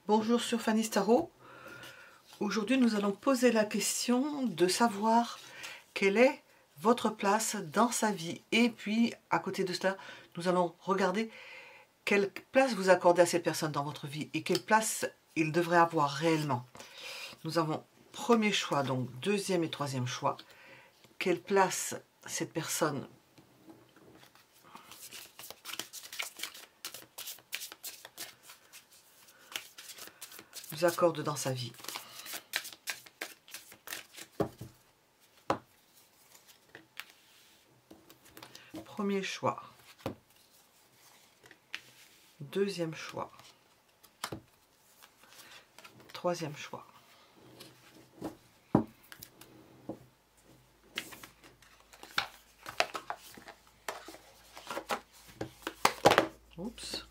Bonjour sur Fanny Tarot. Aujourd'hui, nous allons poser la question de savoir quelle est votre place dans sa vie. Et puis, à côté de cela, nous allons regarder quelle place vous accordez à cette personne dans votre vie et quelle place il devrait avoir réellement. Nous avons premier choix, donc deuxième et troisième choix. Quelle place cette personne vous accorde dans sa vie. Premier choix. Deuxième choix. Troisième choix. Oups.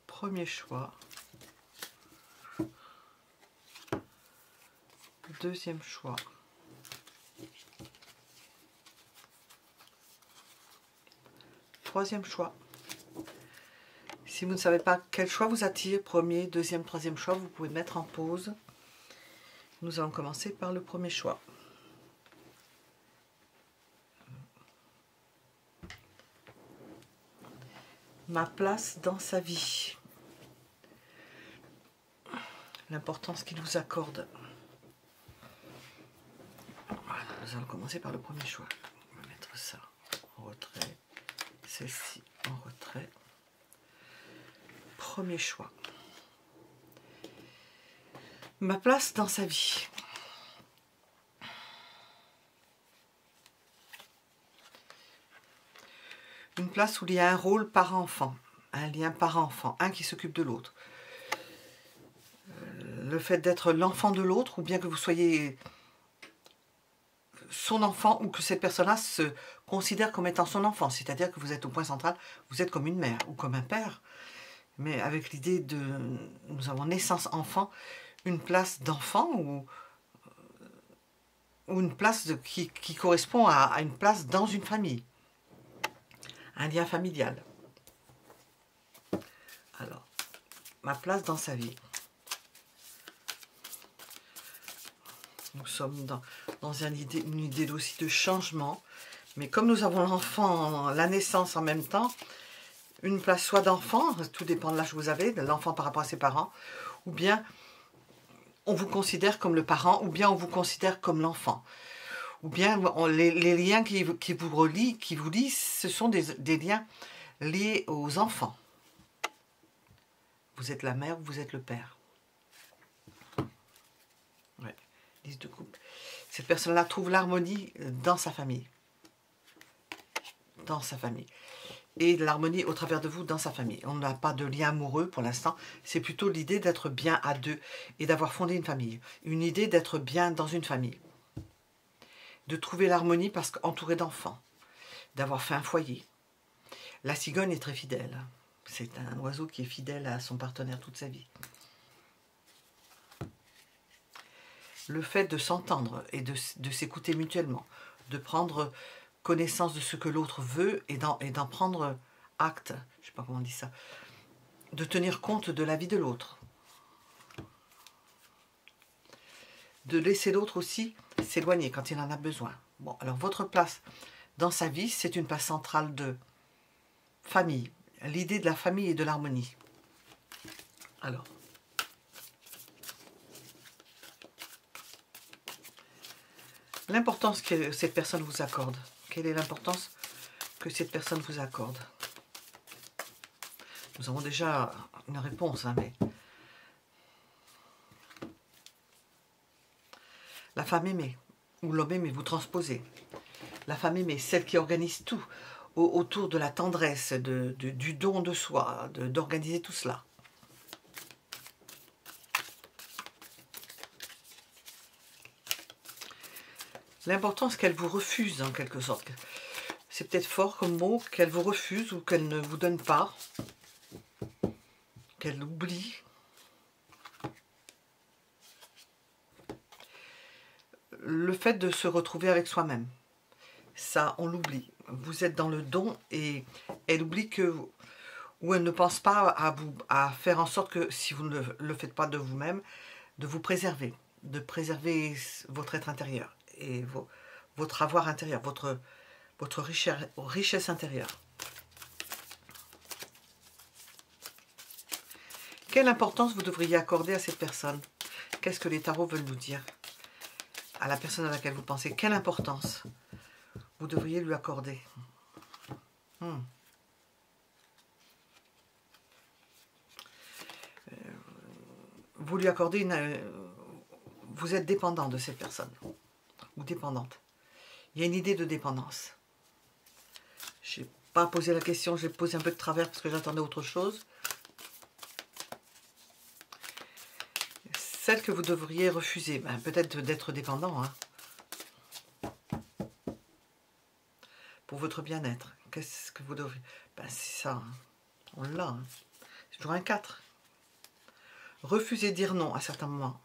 Premier choix. Deuxième choix. Troisième choix. Si vous ne savez pas quel choix vous attire, premier, deuxième, troisième choix, vous pouvez mettre en pause. Nous allons commencer par le premier choix. Ma place dans sa vie. L'importance qu'il vous accorde. Voilà, nous allons commencer par le premier choix. On va mettre ça en retrait. Celle-ci en retrait. Premier choix. Ma place dans sa vie. Une place où il y a un rôle parent-enfant, un lien parent-enfant, un qui s'occupe de l'autre. Le fait d'être l'enfant de l'autre, ou bien que vous soyez son enfant, ou que cette personne-là se considère comme étant son enfant, c'est-à-dire que vous êtes au point central, vous êtes comme une mère ou comme un père, mais avec l'idée de, nous avons naissance enfant, une place d'enfant ou une place qui correspond à une place dans une famille, un lien familial. Alors, ma place dans sa vie. Nous sommes dans une idée aussi de changement, mais comme nous avons l'enfant, la naissance en même temps, une place soit d'enfant, tout dépend de l'âge que vous avez, de l'enfant par rapport à ses parents, ou bien on vous considère comme le parent, ou bien on vous considère comme l'enfant. Ou bien les liens qui vous relient, qui vous lient, ce sont des liens liés aux enfants. Vous êtes la mère ou vous êtes le père. Ouais. Liste de couple. Cette personne-là trouve l'harmonie dans sa famille. Dans sa famille. Et l'harmonie au travers de vous dans sa famille. On n'a pas de lien amoureux pour l'instant. C'est plutôt l'idée d'être bien à deux et d'avoir fondé une famille. Une idée d'être bien dans une famille. De trouver l'harmonie parce qu'entouré d'enfants. D'avoir fait un foyer. La cigogne est très fidèle. C'est un oiseau qui est fidèle à son partenaire toute sa vie. Le fait de s'entendre et de s'écouter mutuellement, de prendre connaissance de ce que l'autre veut et d'en prendre acte, je ne sais pas comment on dit ça, de tenir compte de la vie de l'autre. De laisser l'autre aussi s'éloigner quand il en a besoin. Bon, alors votre place dans sa vie, c'est une place centrale de famille, l'idée de la famille et de l'harmonie. Alors, l'importance que cette personne vous accorde. Quelle est l'importance que cette personne vous accorde? Nous avons déjà une réponse, hein, mais... La femme aimée, ou l'homme aimé, vous transposez. La femme aimée, celle qui organise tout autour de la tendresse, du don de soi, d'organiser tout cela. L'importance qu'elle vous refuse, en quelque sorte. c'est peut-être fort comme mot, qu'elle vous refuse ou qu'elle ne vous donne pas, qu'elle oublie. Le fait de se retrouver avec soi-même, ça, on l'oublie. Vous êtes dans le don et elle oublie que, ou elle ne pense pas à faire en sorte que, si vous ne le faites pas de vous-même, de vous préserver, de préserver votre être intérieur et votre avoir intérieur, votre richesse intérieure. Quelle importance vous devriez accorder à cette personne? Qu'est-ce que les tarots veulent nous dire? À la personne à laquelle vous pensez, quelle importance vous devriez lui accorder? Vous lui accordez une... vous êtes dépendant de cette personne, ou dépendante. Il y a une idée de dépendance. Je n'ai pas posé la question, j'ai posé un peu de travers parce que j'attendais autre chose. Celle que vous devriez refuser, ben, peut-être d'être dépendant, hein, pour votre bien-être. Qu'est-ce que vous devriez... Ben, c'est ça, hein. On l'a. Hein. C'est toujours un 4. Refuser dire non à certains moments,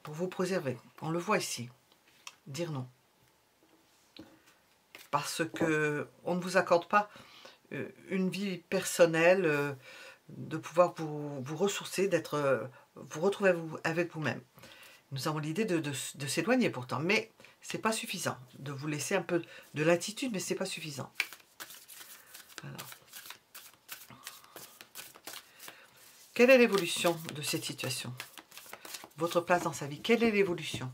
pour vous préserver. On le voit ici, dire non. Parce que on ne vous accorde pas une vie personnelle, de pouvoir vous ressourcer, vous retrouver avec vous-même. Nous avons l'idée de s'éloigner pourtant, mais c'est pas suffisant. De vous laisser un peu de latitude, mais c'est pas suffisant. Alors, quelle est l'évolution de cette situation? Votre place dans sa vie, quelle est l'évolution?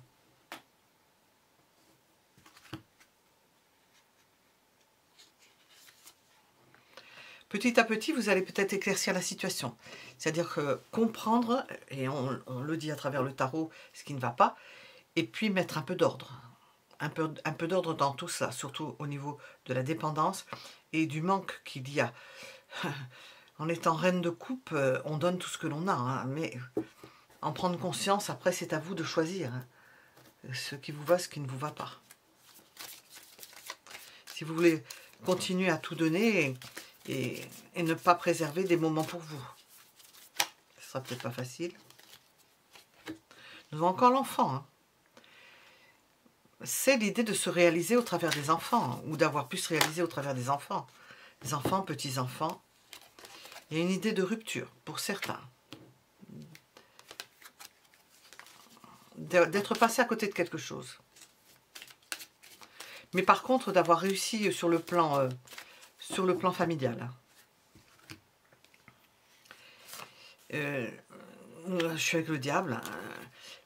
Petit à petit, vous allez peut-être éclaircir la situation. C'est-à-dire que comprendre, et on le dit à travers le tarot, ce qui ne va pas, et puis mettre un peu d'ordre. Un peu d'ordre dans tout cela, surtout au niveau de la dépendance et du manque qu'il y a. En étant reine de coupe, on donne tout ce que l'on a, hein, mais en prendre conscience, après c'est à vous de choisir hein, ce qui vous va, ce qui ne vous va pas. Si vous voulez continuer à tout donner et ne pas préserver des moments pour vous, ce sera peut-être pas facile. Nous avons encore l'enfant. Hein. C'est l'idée de se réaliser au travers des enfants, hein, ou d'avoir pu se réaliser au travers des enfants. Des enfants, petits-enfants. Il y a une idée de rupture pour certains. D'être passé à côté de quelque chose. Mais par contre, d'avoir réussi sur le plan familial. Je suis avec le diable.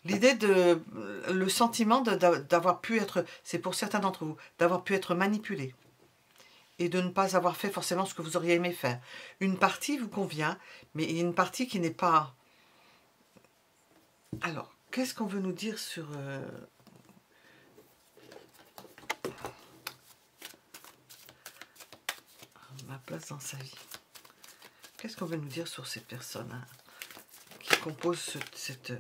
L'idée le sentiment d'avoir pu être, c'est pour certains d'entre vous, d'avoir pu être manipulé. Et de ne pas avoir fait forcément ce que vous auriez aimé faire. Une partie vous convient, mais il y a une partie qui n'est pas... Alors, qu'est-ce qu'on veut nous dire sur... ma place dans sa vie. Qu'est-ce qu'on veut nous dire sur cette personne hein, qui compose cette...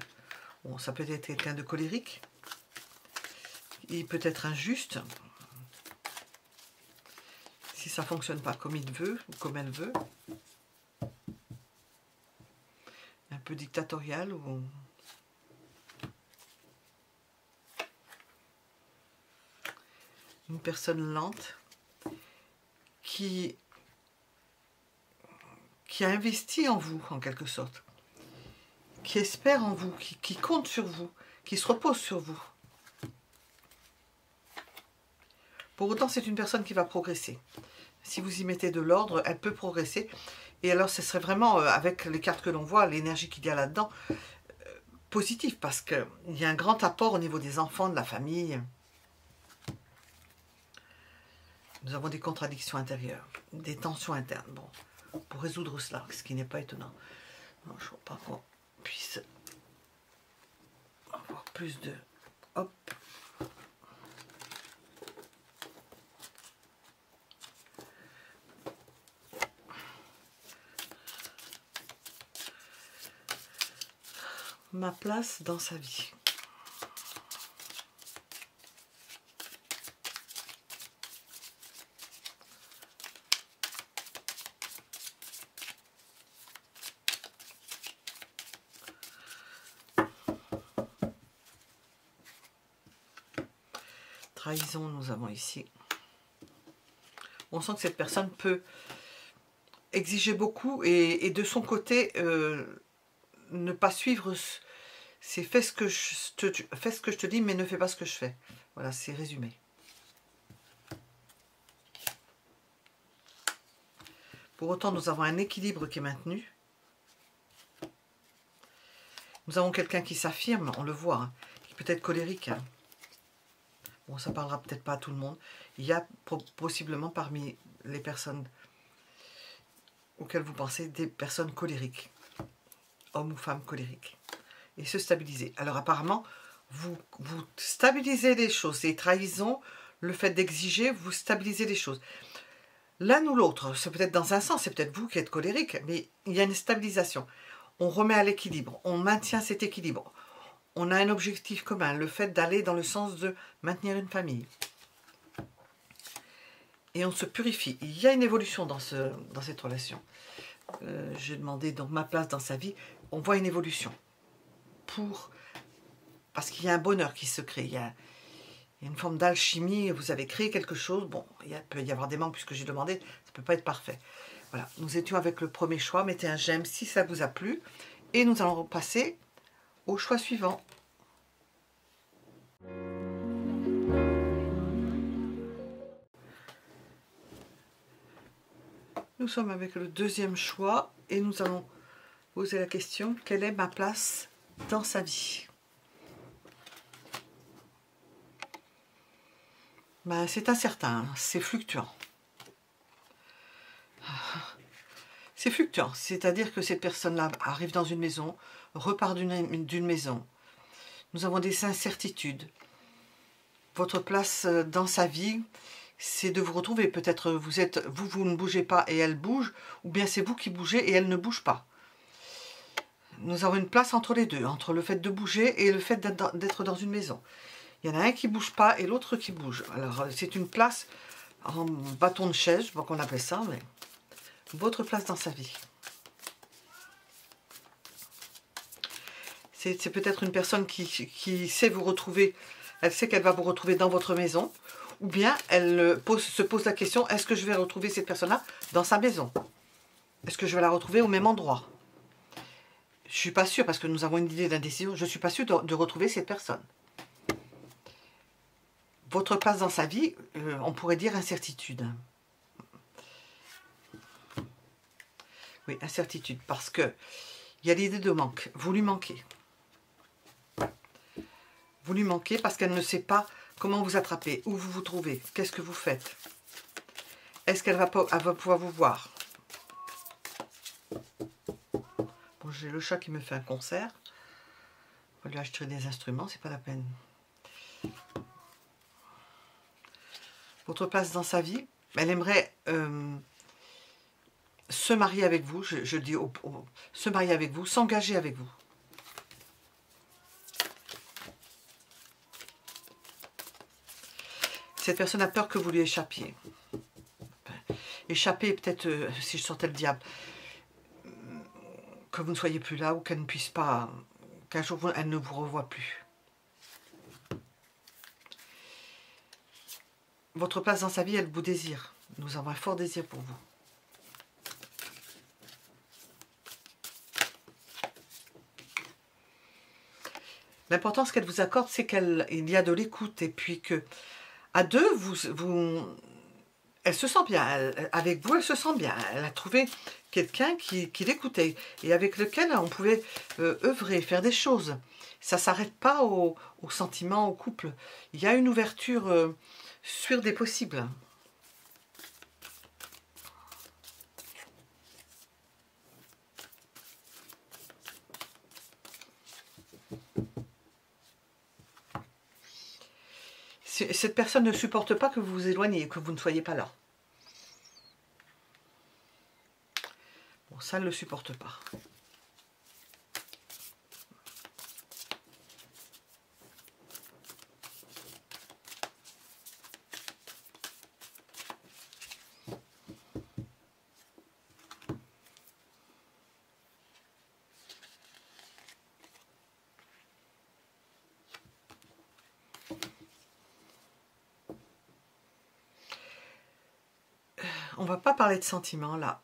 Bon, ça peut être quelqu'un de colérique. Il peut être injuste. Si ça ne fonctionne pas comme il veut ou comme elle veut. Un peu dictatorial ou... Une personne lente qui a investi en vous, en quelque sorte. Qui espère en vous, qui compte sur vous, qui se repose sur vous. Pour autant, c'est une personne qui va progresser. Si vous y mettez de l'ordre, elle peut progresser. Et alors, ce serait vraiment, avec les cartes que l'on voit, l'énergie qu'il y a là-dedans, positive, parce qu'il y a un grand apport au niveau des enfants, de la famille. Nous avons des contradictions intérieures, des tensions internes. Bon, pour résoudre cela, ce qui n'est pas étonnant. Non, je ne vois pas qu'on puisse avoir plus de... Hop. Ma place dans sa vie. trahison, nous avons ici. On sent que cette personne peut exiger beaucoup et de son côté, ne pas suivre, c'est fais ce que je te dis, mais ne fais pas ce que je fais. Voilà, c'est résumé. Pour autant, nous avons un équilibre qui est maintenu. Nous avons quelqu'un qui s'affirme, on le voit, hein, qui peut être colérique. Hein. Bon, ça parlera peut-être pas à tout le monde. Il y a possiblement parmi les personnes auxquelles vous pensez des personnes colériques. Hommes ou femmes colériques. Et se stabiliser. Alors apparemment, vous stabilisez les choses. Les trahisons, le fait d'exiger, vous stabilisez les choses. L'un ou l'autre, c'est peut-être dans un sens, c'est peut-être vous qui êtes colérique, mais il y a une stabilisation. On remet à l'équilibre, on maintient cet équilibre. On a un objectif commun, le fait d'aller dans le sens de maintenir une famille. Et on se purifie. Il y a une évolution dans cette relation. J'ai demandé donc ma place dans sa vie. On voit une évolution. Parce qu'il y a un bonheur qui se crée. Il y a une forme d'alchimie. Vous avez créé quelque chose. Bon, il peut y avoir des manques puisque j'ai demandé. Ça ne peut pas être parfait. Voilà, nous étions avec le premier choix. Mettez un j'aime si ça vous a plu. Et nous allons passer au choix suivant. Nous sommes avec le deuxième choix et nous allons poser la question, quelle est ma place dans sa vie? Ben, c'est incertain, c'est fluctuant. C'est fluctuant, c'est-à-dire que cette personne-là arrive dans une maison, repart d'une maison. Nous avons des incertitudes. Votre place dans sa vie, c'est de vous retrouver. Peut-être vous ne bougez pas et elle bouge, ou bien c'est vous qui bougez et elle ne bouge pas. Nous avons une place entre les deux, entre le fait de bouger et le fait d'être dans une maison. Il y en a un qui ne bouge pas et l'autre qui bouge. Alors, c'est une place en bâton de chaise, je sais pas qu'on appelle ça, mais votre place dans sa vie. C'est peut-être une personne qui sait vous retrouver, elle sait qu'elle va vous retrouver dans votre maison, ou bien elle se pose la question, est-ce que je vais retrouver cette personne-là dans sa maison? Est-ce que je vais la retrouver au même endroit? Je ne suis pas sûre, parce que nous avons une idée d'indécision, je ne suis pas sûre de retrouver cette personne. Votre place dans sa vie, on pourrait dire incertitude. Oui, incertitude, parce que il y a l'idée de manque. Vous lui manquez. Vous lui manquez parce qu'elle ne sait pas comment vous attraper, où vous vous trouvez, qu'est-ce que vous faites. Est-ce qu'elle va pouvoir vous voir? Bon, j'ai le chat qui me fait un concert. On va lui acheter des instruments, c'est pas la peine. Votre place dans sa vie, elle aimerait se marier avec vous, je dis se marier avec vous, s'engager avec vous. Cette personne a peur que vous lui échappiez. Échapper, peut-être, si je sortais le diable, que vous ne soyez plus là ou qu'elle ne puisse pas, qu'un jour elle ne vous revoie plus. Votre place dans sa vie, elle vous désire. Nous avons un fort désir pour vous. L'importance qu'elle vous accorde, c'est qu'il y a de l'écoute et puis que à deux, elle se sent bien. Avec vous, elle se sent bien. Elle a trouvé quelqu'un qui l'écoutait et avec lequel on pouvait œuvrer, faire des choses. Ça ne s'arrête pas au sentiment, au couple. Il y a une ouverture sur des possibles. Cette personne ne supporte pas que vous vous éloigniez, que vous ne soyez pas là. Bon, ça ne le supporte pas. On va pas parler de sentiments là.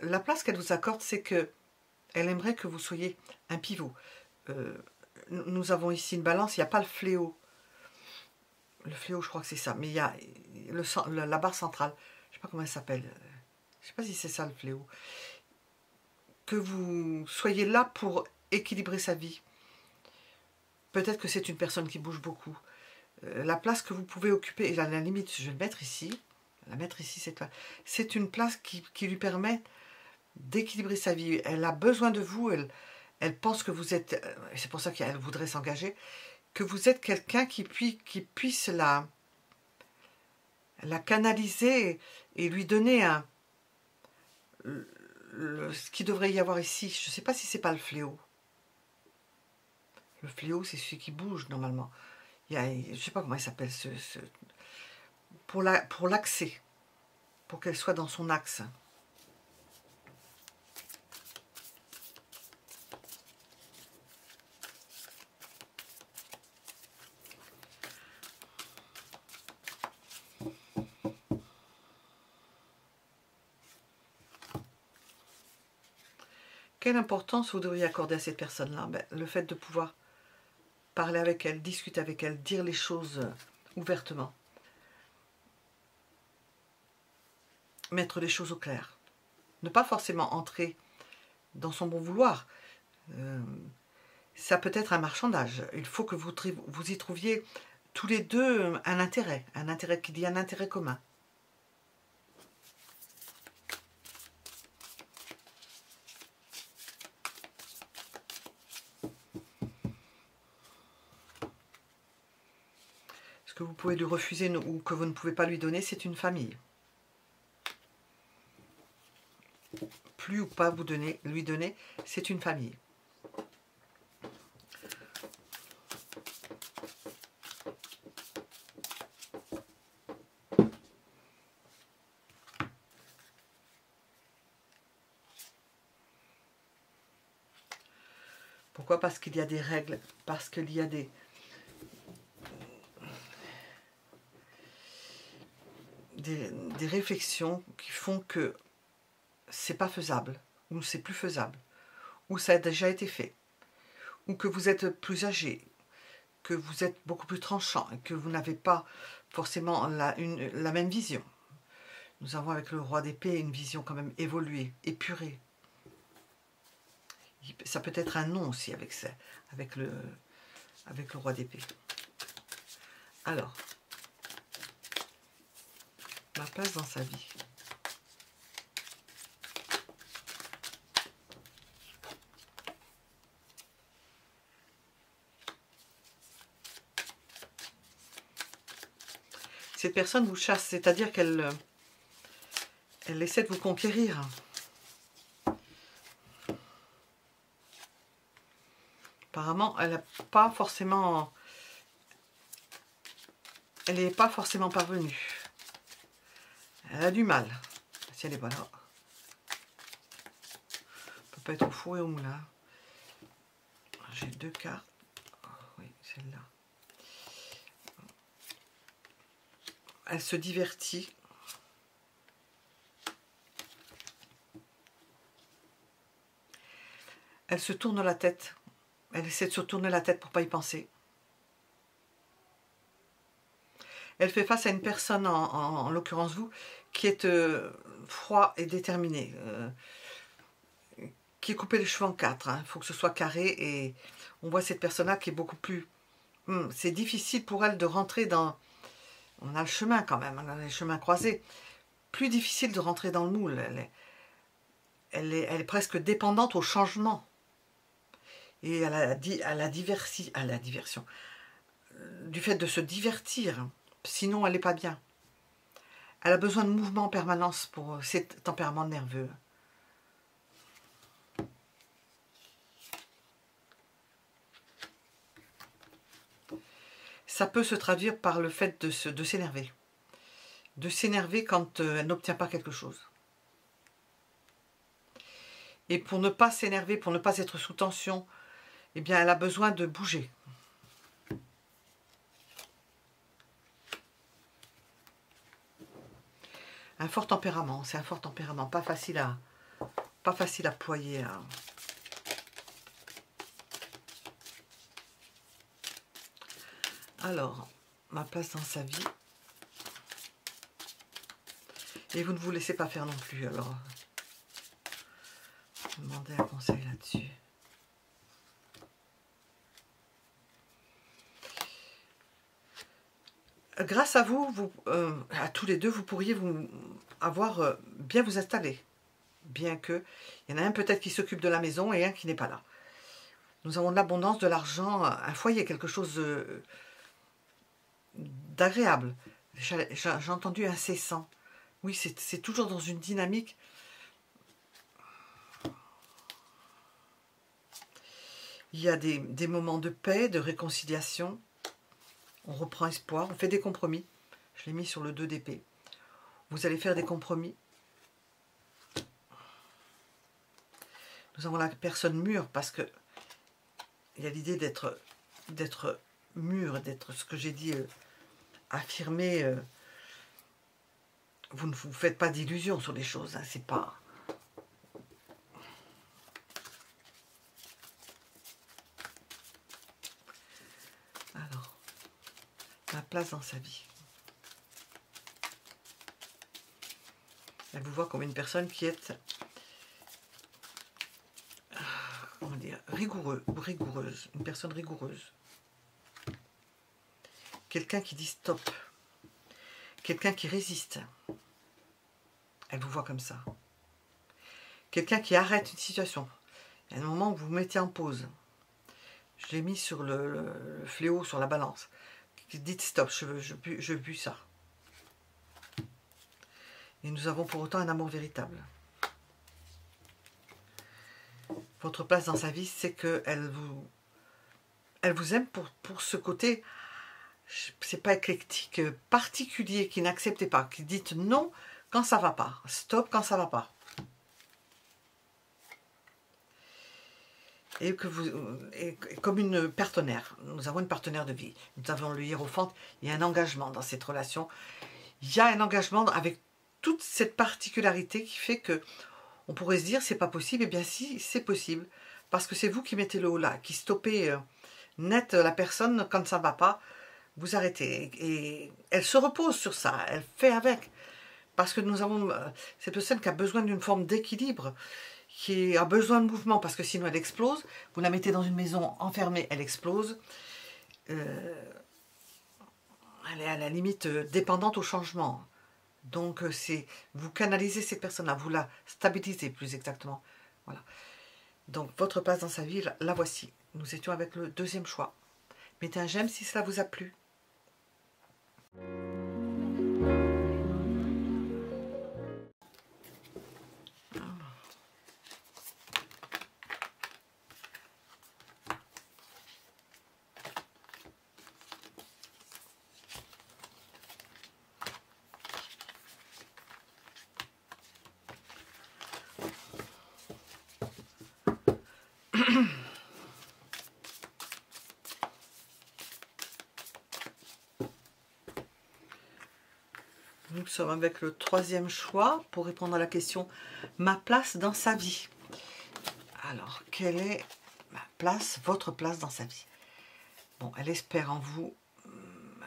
La place qu'elle vous accorde, c'est que elle aimerait que vous soyez un pivot. Nous avons ici une balance, il n'y a pas le fléau. Le fléau, je crois que c'est ça. Mais il y a la barre centrale. Je ne sais pas comment elle s'appelle. Je ne sais pas si c'est ça le fléau. Que vous soyez là pour équilibrer sa vie. Peut-être que c'est une personne qui bouge beaucoup. La place que vous pouvez occuper, et à la limite, je vais le mettre ici. La mettre ici, c'est une place qui lui permet d'équilibrer sa vie. Elle a besoin de vous. Elle pense que vous êtes... C'est pour ça qu'elle voudrait s'engager. Que vous êtes quelqu'un qui puisse la canaliser et lui donner ce qu'il devrait y avoir ici. Je ne sais pas si c'est pas le fléau. Le fléau, c'est celui qui bouge normalement. Je ne sais pas comment il s'appelle. Pour l'accès. Pour qu'elle soit dans son axe. Quelle importance vous devriez accorder à cette personne-là? Le fait de pouvoir parler avec elle, discuter avec elle, dire les choses ouvertement. Mettre les choses au clair. Ne pas forcément entrer dans son bon vouloir. Ça peut être un marchandage. Il faut que vous y trouviez tous les deux un intérêt qui dit un intérêt commun. Ce que vous pouvez lui refuser ou que vous ne pouvez pas lui donner, c'est une famille. Plus ou pas lui donner, c'est une famille. Pourquoi? Parce qu'il y a des règles, parce qu'il y a des réflexions qui font que c'est pas faisable, ou c'est plus faisable, ou ça a déjà été fait, ou que vous êtes plus âgé, que vous êtes beaucoup plus tranchant, et que vous n'avez pas forcément la même vision. Nous avons avec le roi d'épée une vision quand même évoluée, épurée. Ça peut être un non aussi avec ça, avec le roi d'épée. Alors, ma place dans sa vie. Cette personne vous chasse, c'est-à-dire qu'elle essaie de vous conquérir. Apparemment, elle n'est pas forcément parvenue. Elle a du mal. Si elle est pas là. Elle peut pas être au four et au moulin. J'ai deux cartes. Oui, celle-là. Elle se divertit. Elle se tourne la tête. Elle essaie de se tourner la tête pour ne pas y penser. Elle fait face à une personne, en l'occurrence vous, qui est froid et déterminé. Qui est coupé les cheveux en quatre. Il faut que ce soit carré. Et on voit cette personne-là qui est beaucoup plus... c'est difficile pour elle de rentrer dans... On a le chemin quand même, on a les chemins croisés. Plus difficile de rentrer dans le moule. Elle est presque dépendante au changement. Et à la diversion. Du fait de se divertir. Sinon, elle n'est pas bien. Elle a besoin de mouvement en permanence pour ses tempéraments nerveux. Ça peut se traduire par le fait de s'énerver. De s'énerver quand elle n'obtient pas quelque chose. Et pour ne pas s'énerver, pour ne pas être sous tension, eh bien, elle a besoin de bouger. Un un fort tempérament. C'est un fort tempérament, pas facile à ployer. Alors, ma place dans sa vie. Et vous ne vous laissez pas faire non plus, alors. Demandez un conseil là-dessus. Grâce à vous, à tous les deux, vous pourriez bien vous installer. Bien que, il y en a un peut-être qui s'occupe de la maison et un qui n'est pas là. Nous avons de l'abondance, de l'argent, un foyer, quelque chose d'agréable. J'ai entendu incessant. Oui, c'est toujours dans une dynamique. Il y a des moments de paix, de réconciliation. On reprend espoir, on fait des compromis. Je l'ai mis sur le 2 d'épée. Vous allez faire des compromis. Nous avons la personne mûre parce que il y a l'idée d'être mûr, d'être ce que j'ai dit, affirmé. Vous ne vous faites pas d'illusions sur les choses, hein, c'est pas... Alors, la place dans sa vie. Elle vous voit comme une personne qui est, comment dire, rigoureuse, une personne rigoureuse. Quelqu'un qui dit stop. Quelqu'un qui résiste. Elle vous voit comme ça. Quelqu'un qui arrête une situation. Il y a un moment où vous vous mettez en pause. Je l'ai mis sur le fléau, sur la balance. Dites stop, je bus ça. Et nous avons pour autant un amour véritable. Votre place dans sa vie, c'est qu'elle vous aime pour ce côté, c'est pas éclectique, particulier, qui n'acceptez pas, qui dites non quand ça va pas, stop quand ça va pas. Et comme une partenaire, nous avons une partenaire de vie, nous avons le hiérophante, il y a un engagement dans cette relation, il y a un engagement avec toute cette particularité qui fait que on pourrait se dire c'est pas possible, et bien si, c'est possible, parce que c'est vous qui mettez le haut là, qui stoppez net la personne quand ça va pas, vous arrêtez, et elle se repose sur ça, elle fait avec, parce que nous avons cette personne qui a besoin d'une forme d'équilibre, qui a besoin de mouvement, parce que sinon elle explose. Vous la mettez dans une maison enfermée, elle explose. Elle est à la limite dépendante au changement. Donc vous canalisez cette personne-là, vous la stabilisez plus exactement. Voilà. Donc votre place dans sa vie, la voici. Nous étions avec le deuxième choix. Mettez un j'aime si cela vous a plu. Nous sommes avec le troisième choix pour répondre à la question « Ma place dans sa vie ». Alors, quelle est ma place, votre place dans sa vie? Bon, elle espère en vous,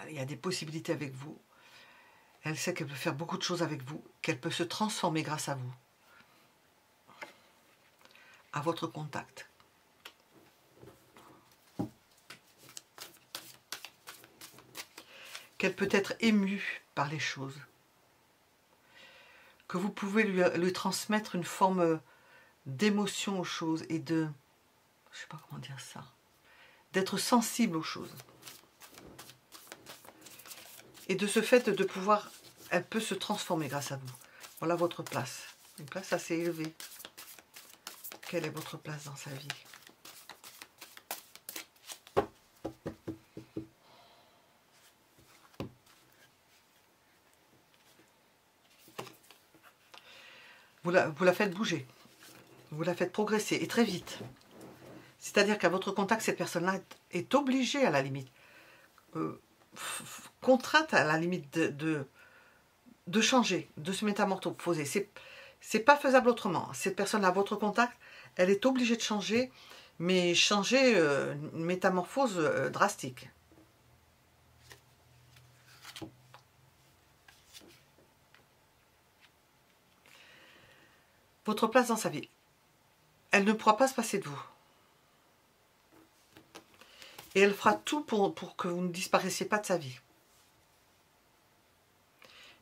il y a des possibilités avec vous. Elle sait qu'elle peut faire beaucoup de choses avec vous, qu'elle peut se transformer grâce à vous, à votre contact. Qu'elle peut être émue par les choses. Que vous pouvez lui transmettre une forme d'émotion aux choses et de, je sais pas comment dire ça, d'être sensible aux choses. Et de ce fait de pouvoir, elle peut se transformer grâce à vous. Voilà votre place, une place assez élevée. Quelle est votre place dans sa vie? Vous la faites bouger, vous la faites progresser, et très vite. C'est-à-dire qu'à votre contact, cette personne-là est obligée, à la limite, contrainte à la limite de changer, de se métamorphoser. C'est pas faisable autrement. Cette personne à votre contact, elle est obligée de changer, mais changer une métamorphose drastique. Votre place dans sa vie, elle ne pourra pas se passer de vous. Et elle fera tout pour que vous ne disparaissiez pas de sa vie.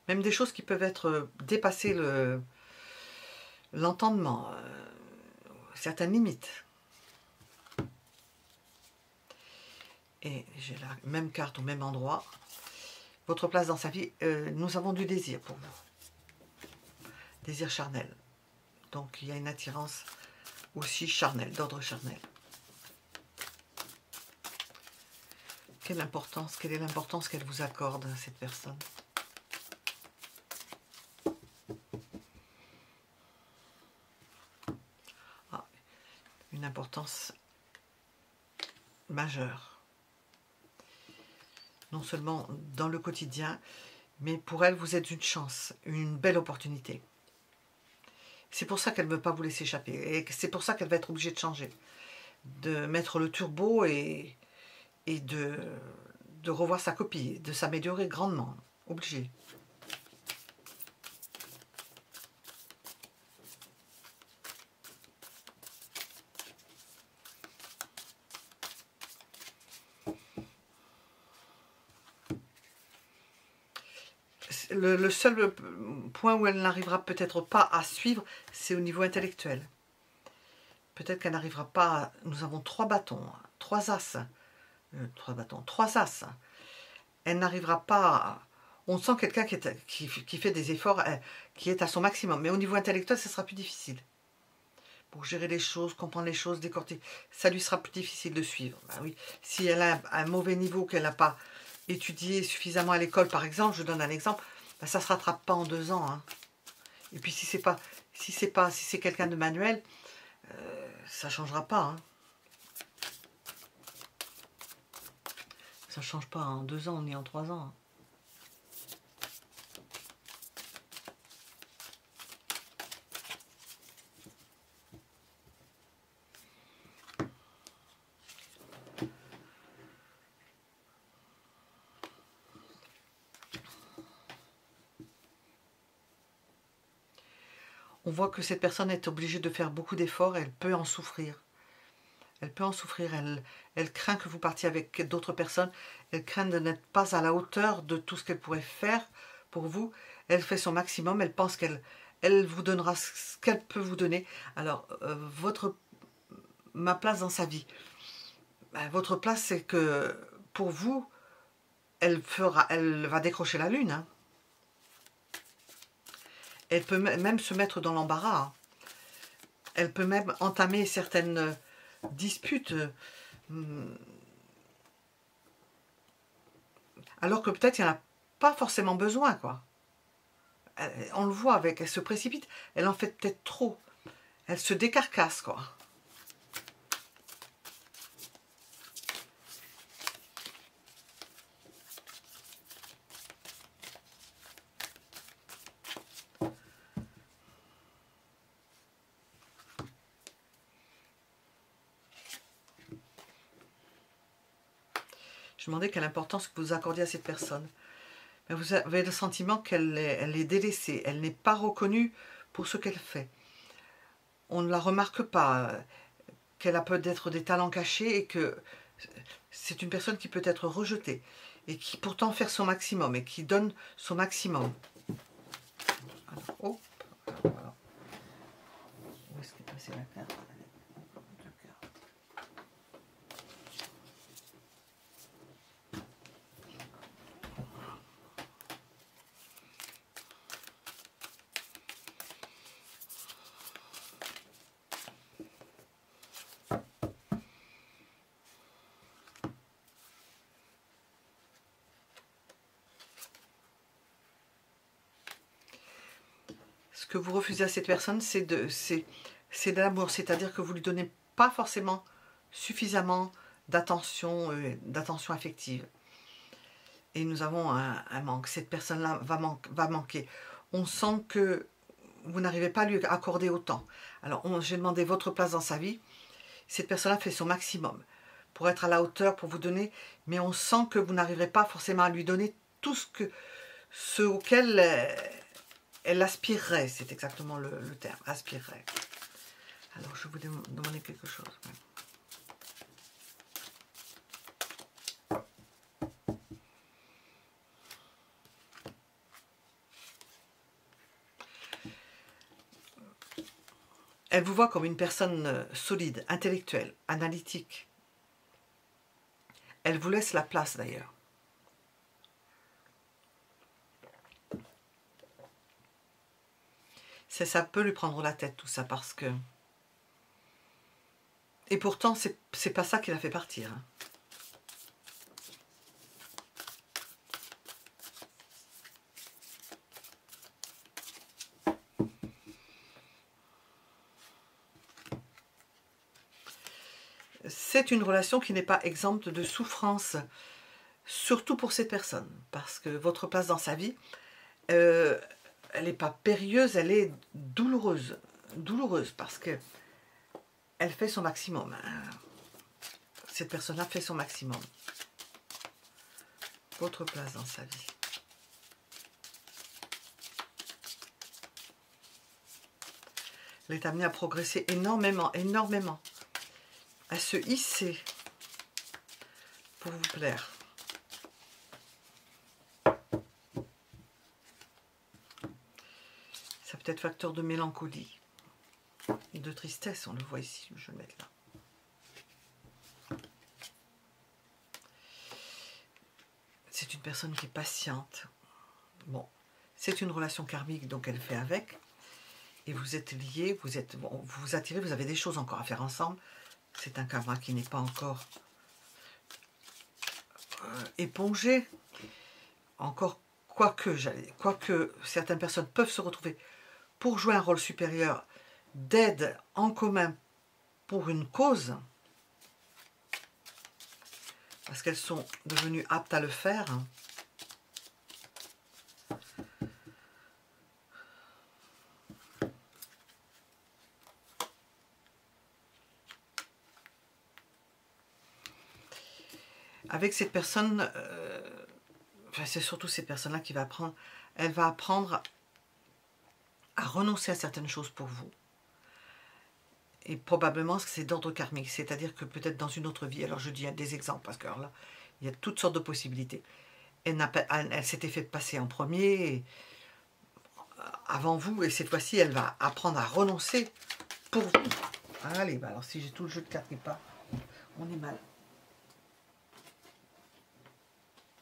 Même des choses qui peuvent être dépasser l'entendement, certaines limites. Et j'ai la même carte au même endroit. Votre place dans sa vie, nous avons du désir pour vous. Désir charnel. Donc il y a une attirance aussi charnelle, d'ordre charnel. Quelle est l'importance qu'elle vous accorde, cette personne? Ah, une importance majeure. Non seulement dans le quotidien, mais pour elle, vous êtes une chance, une belle opportunité. C'est pour ça qu'elle ne veut pas vous laisser échapper. Et c'est pour ça qu'elle va être obligée de changer. De mettre le turbo et de revoir sa copie, de s'améliorer grandement. Obligée. Le seul point où elle n'arrivera peut-être pas à suivre, c'est au niveau intellectuel. Peut-être qu'elle n'arrivera pas... Nous avons 3 bâtons, 3 as. 3 as. Elle n'arrivera pas... On sent quelqu'un qui fait des efforts, qui est à son maximum. Mais au niveau intellectuel, ce sera plus difficile. Pour gérer les choses, comprendre les choses, décortiquer, ça lui sera plus difficile de suivre. Ben oui. Si elle a un mauvais niveau, qu'elle n'a pas étudié suffisamment à l'école, par exemple, je donne un exemple, ben ça ne se rattrape pas en 2 ans. Hein. Et puis si c'est quelqu'un de manuel, ça ne changera pas. Hein. Ça ne change pas en 2 ans ni en 3 ans. Hein. On voit que cette personne est obligée de faire beaucoup d'efforts, elle peut en souffrir. Elle peut en souffrir, elle craint que vous partiez avec d'autres personnes, elle craint de n'être pas à la hauteur de tout ce qu'elle pourrait faire pour vous. Elle fait son maximum, elle pense qu'elle vous donnera ce qu'elle peut vous donner. Alors, ma place dans sa vie, votre place, c'est que pour vous, elle va décrocher la lune. Hein. Elle peut même se mettre dans l'embarras. Hein. Elle peut même entamer certaines disputes. Alors que peut-être il n'y en a pas forcément besoin, quoi. On le voit avec, elle se précipite, elle en fait peut-être trop. Elle se décarcasse, quoi. Je demandais quelle importance que vous accordiez à cette personne. Mais vous avez le sentiment qu'elle est délaissée, elle n'est pas reconnue pour ce qu'elle fait. On ne la remarque pas, qu'elle a peut-être des talents cachés et que c'est une personne qui peut être rejetée et qui pourtant fait son maximum et qui donne son maximum. Alors, hop, voilà. Où est-ce qu'est passée la carte? Ce que vous refusez à cette personne, c'est de l'amour, c'est-à-dire que vous lui donnez pas forcément suffisamment d'attention affective. et nous avons un manque. Cette personne-là va manquer. On sent que vous n'arrivez pas à lui accorder autant. Alors, j'ai demandé votre place dans sa vie. Cette personne-là fait son maximum pour être à la hauteur, pour vous donner, mais on sent que vous n'arriverez pas forcément à lui donner tout ce auquel elle aspirerait. C'est exactement le terme, aspirerait. Alors, je vais vous demander quelque chose. Elle vous voit comme une personne solide, intellectuelle, analytique. Elle vous laisse la place d'ailleurs. Ça peut lui prendre la tête tout ça parce que... Et pourtant, c'est pas ça qui l'a fait partir. Hein. C'est une relation qui n'est pas exempte de souffrance, surtout pour cette personne, parce que votre place dans sa vie, elle n'est pas périlleuse, elle est douloureuse. Douloureuse, parce que elle fait son maximum. Cette personne-là fait son maximum. Votre place dans sa vie. Elle est amenée à progresser énormément, énormément. À se hisser pour vous plaire. Ça peut être facteur de mélancolie et de tristesse, on le voit ici, je vais le mettre là. C'est une personne qui est patiente. Bon, c'est une relation karmique, donc elle fait avec. Et vous êtes liés, vous vous attirez, vous avez des choses encore à faire ensemble. C'est un karma qui n'est pas encore épongé. Encore, quoique certaines personnes peuvent se retrouver pour jouer un rôle supérieur d'aide en commun pour une cause, parce qu'elles sont devenues aptes à le faire. Avec cette personne, enfin, c'est surtout cette personne-là qui va apprendre, elle va apprendre à renoncer à certaines choses pour vous. Et probablement c'est d'ordre karmique, c'est-à-dire que peut-être dans une autre vie, alors je dis des exemples, parce que alors là, il y a toutes sortes de possibilités. Elle s'était fait passer en premier, avant vous, et cette fois-ci, elle va apprendre à renoncer pour vous. Allez, bah alors si j'ai tout le jeu de cartes qui part, on est mal.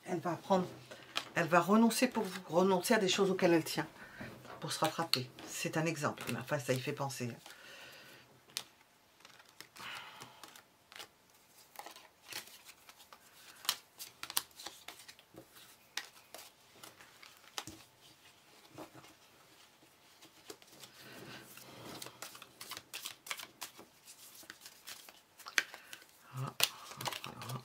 Elle va renoncer pour vous, renoncer à des choses auxquelles elle tient, pour se rattraper. C'est un exemple, mais enfin ça y fait penser. Voilà. Voilà.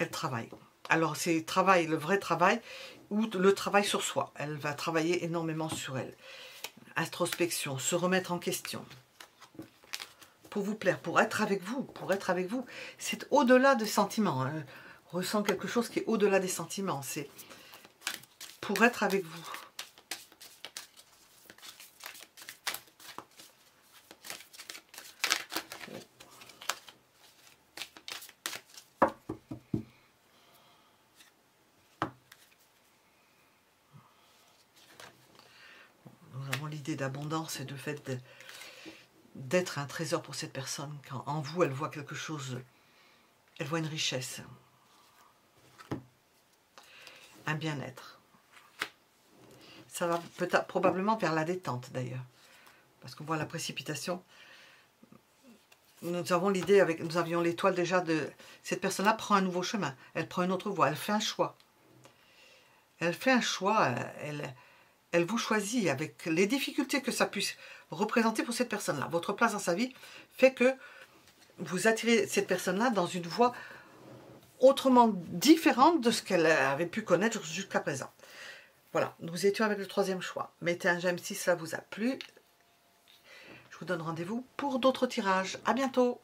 Elle travaille. Alors c'est le vrai travail, ou le travail sur soi. Elle va travailler énormément sur elle. Introspection, se remettre en question. Pour vous plaire, pour être avec vous, C'est au-delà des sentiments. Hein. On ressent quelque chose qui est au-delà des sentiments. C'est pour être avec vous. Nous avons l'idée d'abondance et de fait d'être un trésor pour cette personne. Quand en vous, elle voit quelque chose, elle voit une richesse, un bien-être. Ça va peut-être probablement vers la détente d'ailleurs. Parce qu'on voit la précipitation. Nous avons l'idée, nous avions l'étoile déjà de... Cette personne-là prend un nouveau chemin. Elle prend une autre voie. Elle fait un choix. Elle fait un choix. Elle vous choisit avec les difficultés que ça puisse représenter pour cette personne-là. Votre place dans sa vie fait que vous attirez cette personne-là dans une voie autrement différente de ce qu'elle avait pu connaître jusqu'à présent. Voilà, nous étions avec le troisième choix. Mettez un j'aime si ça vous a plu. Je vous donne rendez-vous pour d'autres tirages. À bientôt.